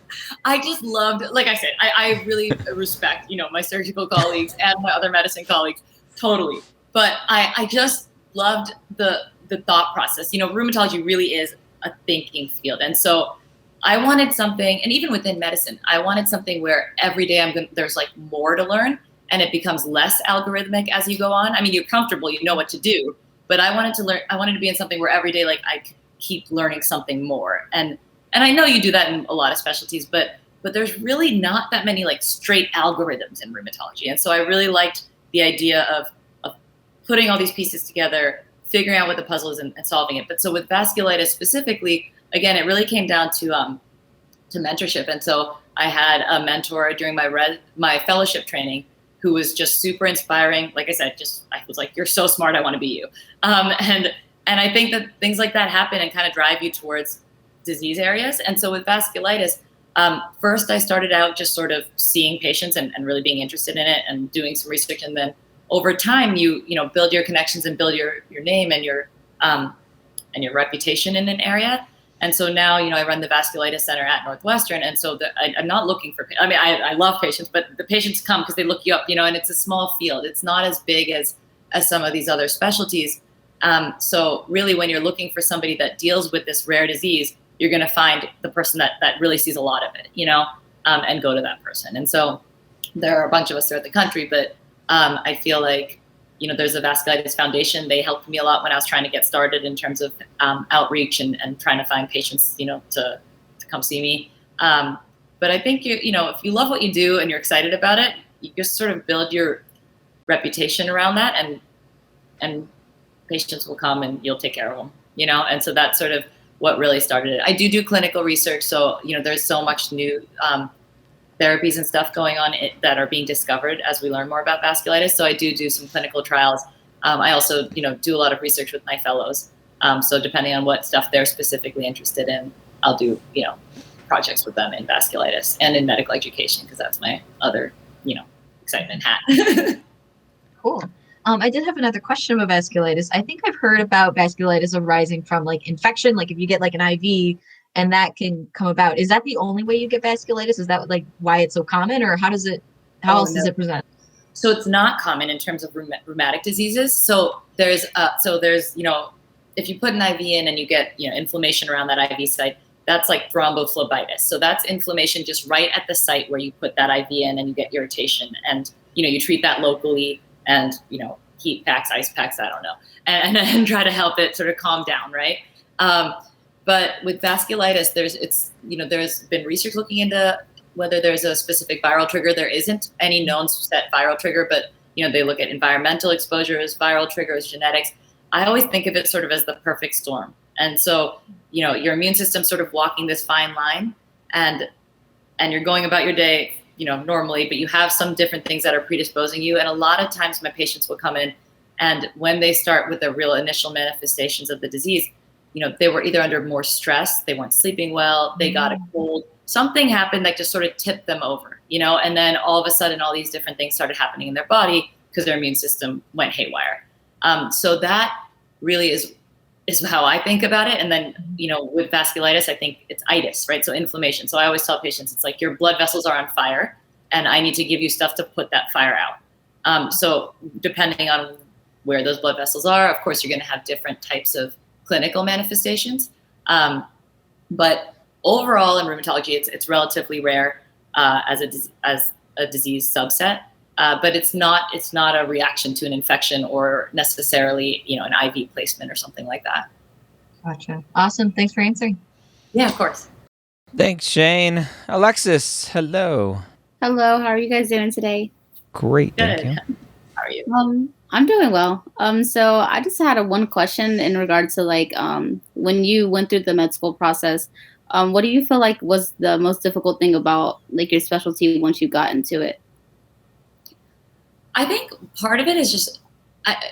I just loved, like I said, I really respect, my surgical colleagues and my other medicine colleagues, totally. But I just loved the thought process. Rheumatology really is a thinking field. And so I wanted something, and even within medicine, I wanted something where every day there's more to learn and it becomes less algorithmic as you go on. I mean, you're comfortable, you know what to do, but I wanted to be in something where every day, I could keep learning something more. And I know you do that in a lot of specialties, but there's really not that many straight algorithms in rheumatology. And so I really liked the idea of putting all these pieces together, figuring out what the puzzle is and solving it. But so with vasculitis specifically, again, it really came down to mentorship. And so I had a mentor during my fellowship training who was just super inspiring. Like I said, I was like, you're so smart, I want to be you. And I think that things like that happen and kind of drive you towards disease areas. And so with vasculitis, first I started out just sort of seeing patients and really being interested in it and doing some research. And then over time, you build your connections and build your name and your reputation in an area. And so now, I run the Vasculitis Center at Northwestern. And so I'm not looking for, I love patients, but the patients come because they look you up, and it's a small field. It's not as big as some of these other specialties. So really when you're looking for somebody that deals with this rare disease, you're going to find the person that really sees a lot of it, and go to that person. And so there are a bunch of us throughout the country, but I feel like, there's a Vasculitis Foundation. They helped me a lot when I was trying to get started in terms of outreach and trying to find patients, to come see me. But I think, if you love what you do and you're excited about it, you just sort of build your reputation around that, and patients will come and you'll take care of them, and so that's sort of what really started it. I do clinical research. So, there's so much new therapies and stuff going on that are being discovered as we learn more about vasculitis. So I do some clinical trials. I also, do a lot of research with my fellows. So depending on what stuff they're specifically interested in, I'll do, projects with them in vasculitis and in medical education, because that's my other, excitement hat. Cool. I did have another question about vasculitis. I think I've heard about vasculitis arising from like infection, like if you get like an IV and that can come about. Is that the only way you get vasculitis? Is that like why it's so common, or how else does it present? So it's not common in terms of rheumatic diseases. So there's, if you put an IV in and you get, inflammation around that IV site, that's like thrombophlebitis. So that's inflammation just right at the site where you put that IV in and you get irritation. And, you treat that locally and, heat packs, ice packs, I don't know, and try to help it sort of calm down, right? But with vasculitis, there's been research looking into whether there's a specific viral trigger. There isn't any known set viral trigger, but, they look at environmental exposures, viral triggers, genetics. I always think of it sort of as the perfect storm. And so, your immune system sort of walking this fine line, and you're going about your day, normally, but you have some different things that are predisposing you. And a lot of times my patients will come in, and when they start with the real initial manifestations of the disease, they were either under more stress, they weren't sleeping well, they got a cold, something happened that just sort of tipped them over, and then all of a sudden all these different things started happening in their body because their immune system went haywire. So that really is how I think about it. And then, with vasculitis, I think it's itis, right? So inflammation. So I always tell patients, it's like your blood vessels are on fire and I need to give you stuff to put that fire out. So depending on where those blood vessels are, of course, you're going to have different types of clinical manifestations. But overall in rheumatology, it's relatively rare as a disease subset. But it's not a reaction to an infection or necessarily, an IV placement or something like that. Gotcha. Awesome. Thanks for answering. Yeah, of course. Thanks, Shane. Alexis, hello. Hello. How are you guys doing today? Great. Thank you. How are you? I'm doing well. So I just had one question in regards to when you went through the med school process, what do you feel like was the most difficult thing about your specialty once you got into it? I think part of it is just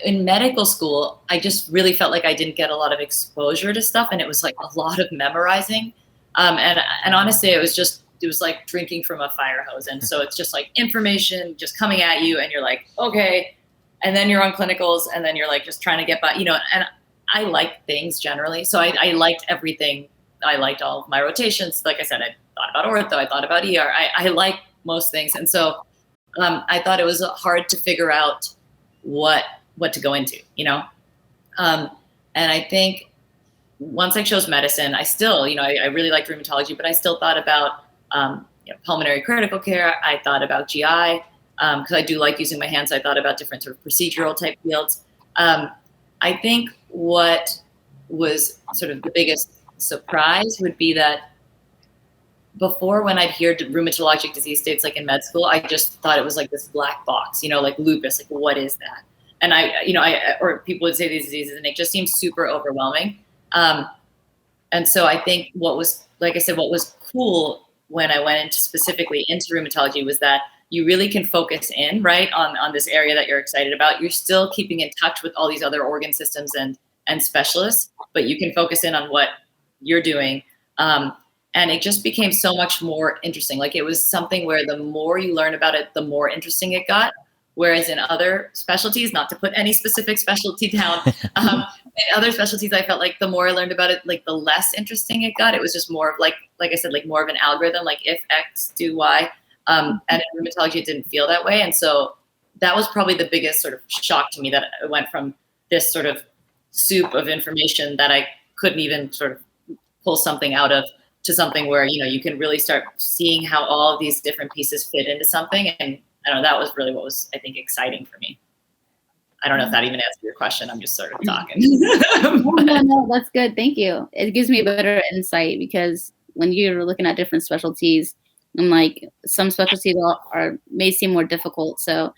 in medical school, I just really felt like I didn't get a lot of exposure to stuff, and it was like a lot of memorizing. And honestly, it was like drinking from a fire hose. And so it's just like information just coming at you, and you're like, okay. And then you're on clinicals, and then you're like just trying to get by, and I like things generally. So I liked everything. I liked all of my rotations. Like I said, I thought about ortho, I thought about ER. I like most things. And so I thought it was hard to figure out what to go into, and I think once I chose medicine, I still, I really liked rheumatology, but I still thought about pulmonary critical care. I thought about GI because I do like using my hands. I thought about different sort of procedural type fields. I think what was sort of the biggest surprise would be that before, when I'd hear rheumatologic disease states like in med school, I just thought it was like this black box, like lupus, like what is that? And or people would say these diseases, and it just seems super overwhelming. And so I think what was cool when I went specifically into rheumatology was that you really can focus in right on this area that you're excited about. You're still keeping in touch with all these other organ systems and specialists, but you can focus in on what you're doing. And it just became so much more interesting. Like it was something where the more you learn about it, the more interesting it got. Whereas in other specialties, not to put any specific specialty down, in other specialties, I felt like the more I learned about it, like the less interesting it got. It was just more of like I said, like more of an algorithm, like if X, do Y. And in rheumatology, it didn't feel that way. And so that was probably the biggest sort of shock to me, that it went from this sort of soup of information that I couldn't even sort of pull something out of to something where, you can really start seeing how all of these different pieces fit into something. And I don't know, that was really what was, I think, exciting for me. I don't know if that even answered your question. I'm just sort of talking. No, that's good. Thank you. It gives me a better insight, because when you're looking at different specialties, and like some specialties may seem more difficult. So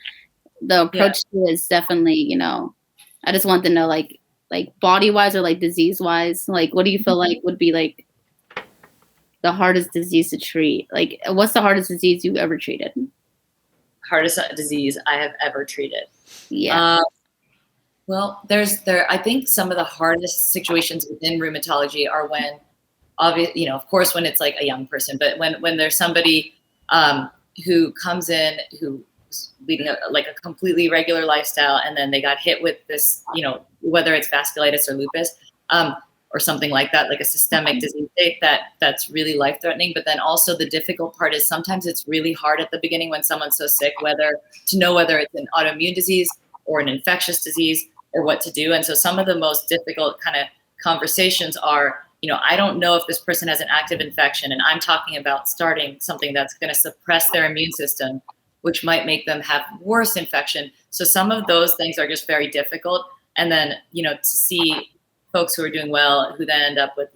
the approach to it is definitely, I just want to know like body wise or like disease wise, like what do you feel like would be like the hardest disease to treat? Like what's the hardest disease you've ever treated? Hardest disease I have ever treated. Yeah. Well, I think some of the hardest situations within rheumatology are when, of course, when it's like a young person, but when there's somebody who comes in who's leading a completely regular lifestyle, and then they got hit with this, whether it's vasculitis or lupus, or something like that, like a systemic disease state that's really life-threatening. But then also the difficult part is sometimes it's really hard at the beginning when someone's so sick, whether it's an autoimmune disease or an infectious disease or what to do. And so some of the most difficult kind of conversations are, I don't know if this person has an active infection, and I'm talking about starting something that's going to suppress their immune system, which might make them have worse infection. So some of those things are just very difficult. And then, to see folks who are doing well, who then end up with,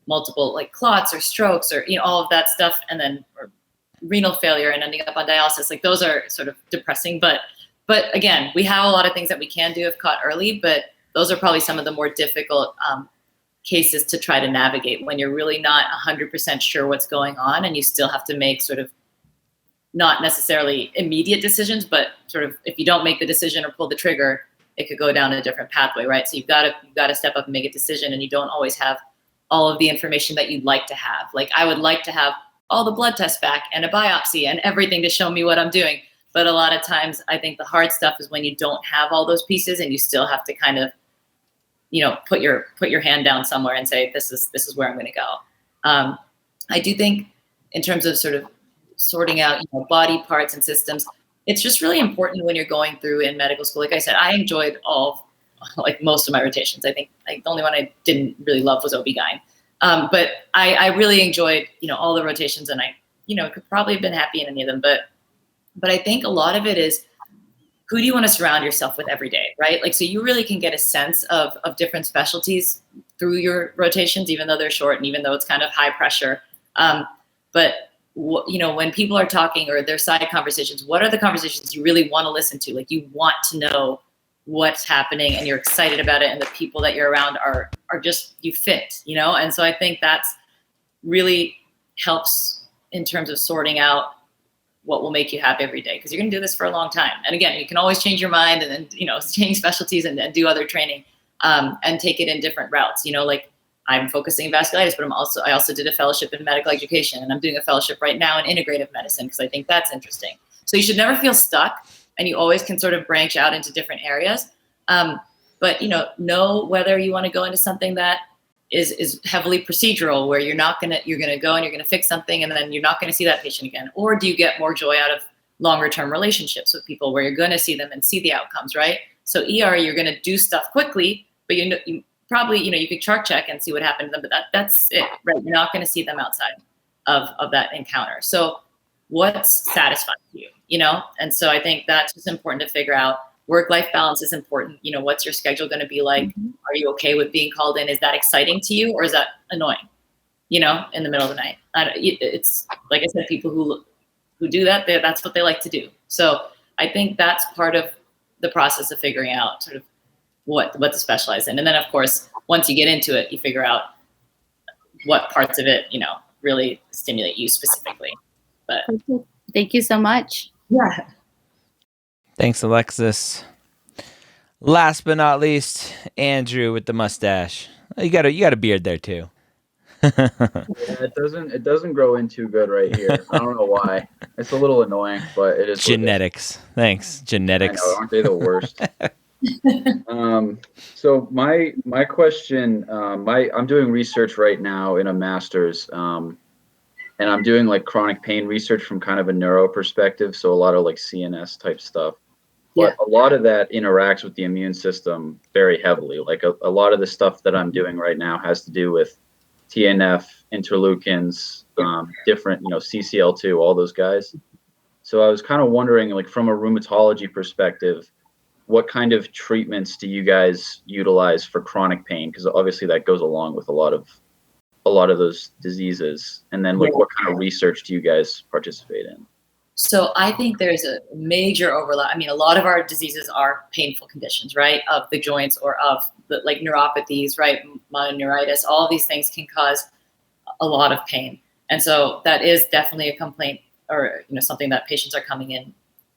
multiple like clots or strokes or, all of that stuff, and then or renal failure and ending up on dialysis, like those are sort of depressing. But again, we have a lot of things that we can do if caught early, but those are probably some of the more difficult cases to try to navigate when you're really not 100% sure what's going on, and you still have to make sort of not necessarily immediate decisions, but sort of if you don't make the decision or pull the trigger, it could go down a different pathway, right? So you've got to step up and make a decision, and you don't always have all of the information that you'd like to have. Like I would like to have all the blood tests back and a biopsy and everything to show me what I'm doing. But a lot of times I think the hard stuff is when you don't have all those pieces and you still have to kind of, put your hand down somewhere and say, this is where I'm going to go. I do think in terms of sort of sorting out, body parts and systems, it's just really important when you're going through in medical school. Like I said, I enjoyed most of my rotations. I think the only one I didn't really love was OB-GYN. But I really enjoyed, all the rotations, and I, could probably have been happy in any of them. But I think a lot of it is, who do you want to surround yourself with every day, right? Like, so you really can get a sense of different specialties through your rotations, even though they're short and even though it's kind of high pressure. But when people are talking or their side conversations, what are the conversations you really want to listen to? Like you want to know what's happening and you're excited about it, and the people that you're around are just, you fit, And so I think that's really helps in terms of sorting out what will make you happy every day, because you're going to do this for a long time. And again, you can always change your mind and then, change specialties and do other training and take it in different routes. Like I'm focusing vasculitis, but I also did a fellowship in medical education, and I'm doing a fellowship right now in integrative medicine because I think that's interesting. So you should never feel stuck, and you always can sort of branch out into different areas. But know whether you want to go into something that is heavily procedural, where you're going to go and you're going to fix something and then you're not going to see that patient again. Or do you get more joy out of longer term relationships with people where you're going to see them and see the outcomes, right? So ER, you're going to do stuff quickly, but you probably, you could chart check and see what happened to them, but that's it, right? You're not going to see them outside of that encounter. So what's satisfying to you, And so I think that's just important to figure out. Work-life balance is important. What's your schedule going to be like? Mm-hmm. Are you okay with being called in? Is that exciting to you, or is that annoying, in the middle of the night? It's like I said, people who do that, that's what they like to do. So I think that's part of the process of figuring out sort of what to specialize in. And then, of course, once you get into it, you figure out what parts of it, really stimulate you specifically. But thank you so much. Yeah. Thanks, Alexis. Last but not least, Andrew with the mustache. You got a beard there too. Yeah, it doesn't grow in too good right here. I don't know why. It's a little annoying, but it is genetics. Thanks, genetics. I know, aren't they the worst? So my question, I'm doing research right now in a master's, and I'm doing like chronic pain research from kind of a neuro perspective. So a lot of like CNS type stuff. But a lot of that interacts with the immune system very heavily. Like a lot of the stuff that I'm doing right now has to do with TNF, interleukins, different, CCL2, all those guys. So I was kind of wondering, like from a rheumatology perspective, what kind of treatments do you guys utilize for chronic pain? Because obviously that goes along with a lot of those diseases. And then like what kind of research do you guys participate in? So I think there's a major overlap. I mean, a lot of our diseases are painful conditions, right? Of the joints or of the like neuropathies, right? Mononeuritis, all of these things can cause a lot of pain. And so that is definitely a complaint or, something that patients are coming in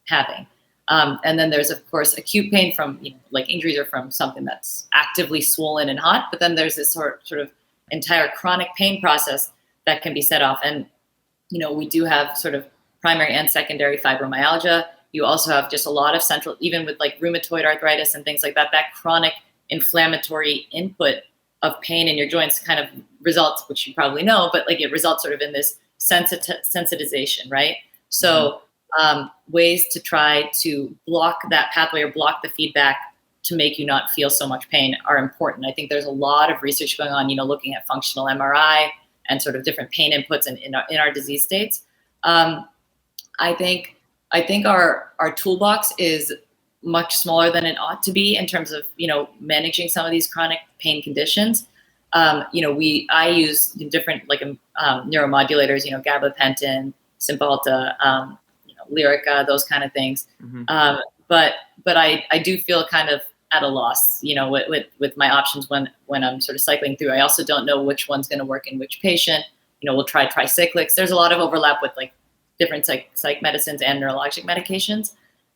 having. And then there's, of course, acute pain from, like injuries or from something that's actively swollen and hot. But then there's this sort of entire chronic pain process that can be set off. And, we do have sort of primary and secondary fibromyalgia. You also have just a lot of central, even with like rheumatoid arthritis and things like that, that chronic inflammatory input of pain in your joints kind of results, which you probably know, but like it results sort of in this sensitization, right? So ways to try to block that pathway or block the feedback to make you not feel so much pain are important. I think there's a lot of research going on, looking at functional MRI and sort of different pain inputs in our disease states. I think our toolbox is much smaller than it ought to be in terms of, managing some of these chronic pain conditions. I use different like neuromodulators, gabapentin, Cymbalta, Lyrica, those kind of things. But I do feel kind of at a loss, with my options when I'm sort of cycling through. I also don't know which one's going to work in which patient. We'll try tricyclics. There's a lot of overlap with like different psych medicines and neurologic medications.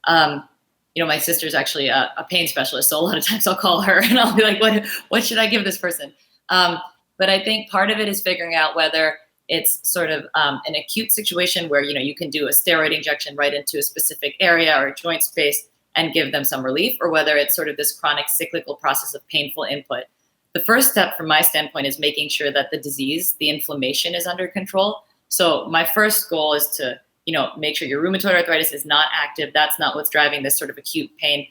My sister's actually a pain specialist, so a lot of times I'll call her and I'll be like, what should I give this person? But I think part of it is figuring out whether it's sort of an acute situation where, you can do a steroid injection right into a specific area or joint space and give them some relief, or whether it's sort of this chronic cyclical process of painful input. The first step from my standpoint is making sure that the disease, the inflammation is under control. So my first goal is to, make sure your rheumatoid arthritis is not active. That's not what's driving this sort of acute pain,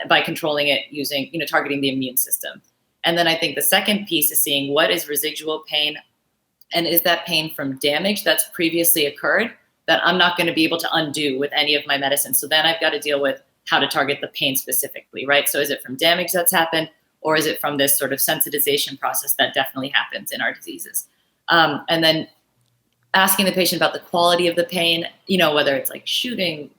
by controlling it using, targeting the immune system. And then I think the second piece is seeing what is residual pain, and is that pain from damage that's previously occurred that I'm not going to be able to undo with any of my medicines. So then I've got to deal with how to target the pain specifically, right? So is it from damage that's happened, or is it from this sort of sensitization process that definitely happens in our diseases? And then asking the patient about the quality of the pain, whether it's like shooting,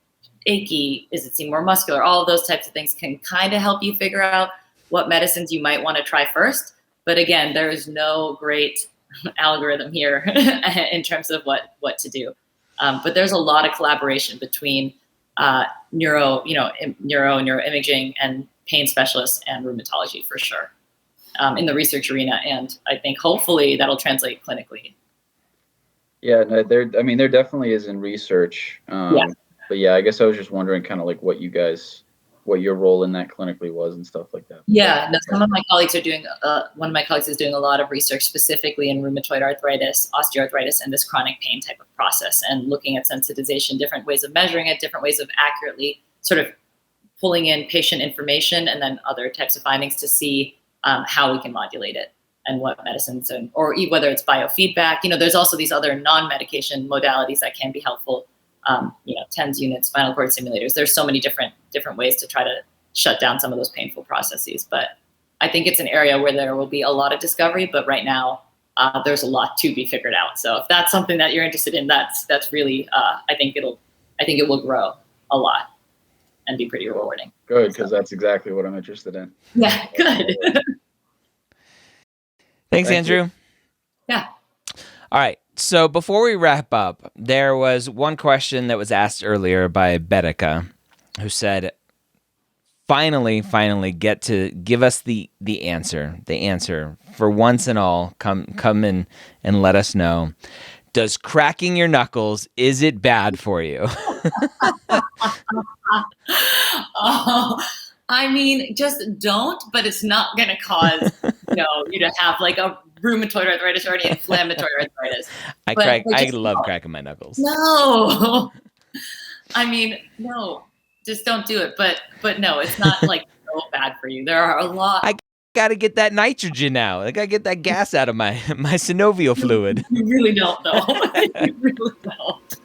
achy, is it seem more muscular, all of those types of things can kind of help you figure out what medicines you might want to try first. But again, there is no great algorithm here in terms of what to do. But there's a lot of collaboration between neuroimaging and pain specialists and rheumatology for sure, in the research arena. And I think hopefully that'll translate clinically. Yeah, no, there definitely is in research. But yeah, I guess I was just wondering kind of like what your role in that clinically was and stuff like that. Yeah, no, some of my colleagues are doing, one of my colleagues is doing a lot of research specifically in rheumatoid arthritis, osteoarthritis, and this chronic pain type of process, and looking at sensitization, different ways of measuring it, different ways of accurately sort of pulling in patient information and then other types of findings to see how we can modulate it and what medicines, or whether it's biofeedback. There's also these other non-medication modalities that can be helpful. TENS units, spinal cord stimulators. There's so many different ways to try to shut down some of those painful processes. But I think it's an area where there will be a lot of discovery. But right now, there's a lot to be figured out. So if that's something that you're interested in, that's really I think it will grow a lot and be pretty rewarding. Good, because that's exactly what I'm interested in. Yeah, good. Thanks, Andrew. You. Yeah. All right. So before we wrap up, there was one question that was asked earlier by Betica, who said, finally get to give us the answer for once and all. Come in and let us know. Does cracking your knuckles, is it bad for you? I mean, just don't, but it's not going to cause, you to have like a rheumatoid arthritis or any inflammatory arthritis. I love cracking my knuckles. No, I mean, no, just don't do it. But no, it's not like so bad for you. There are a lot. I got to get that nitrogen out. I got to get that gas out of my synovial fluid. You really don't, though. You really don't.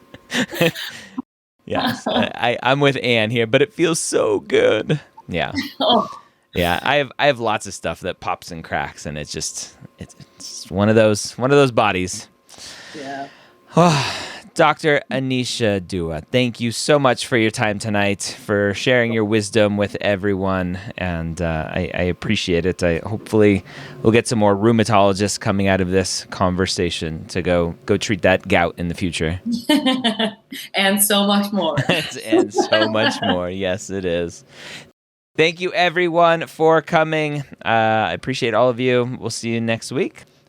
Yes, I'm with Anne here, but it feels so good. Yeah. Oh. Yeah, I have lots of stuff that pops and cracks, and it's one of those bodies. Yeah. Dr. Anisha Dua, thank you so much for your time tonight, for sharing your wisdom with everyone, and I appreciate it. Hopefully we'll get some more rheumatologists coming out of this conversation to go treat that gout in the future. And so much more. And so much more. Yes, it is. Thank you, everyone, for coming. I appreciate all of you. We'll see you next week.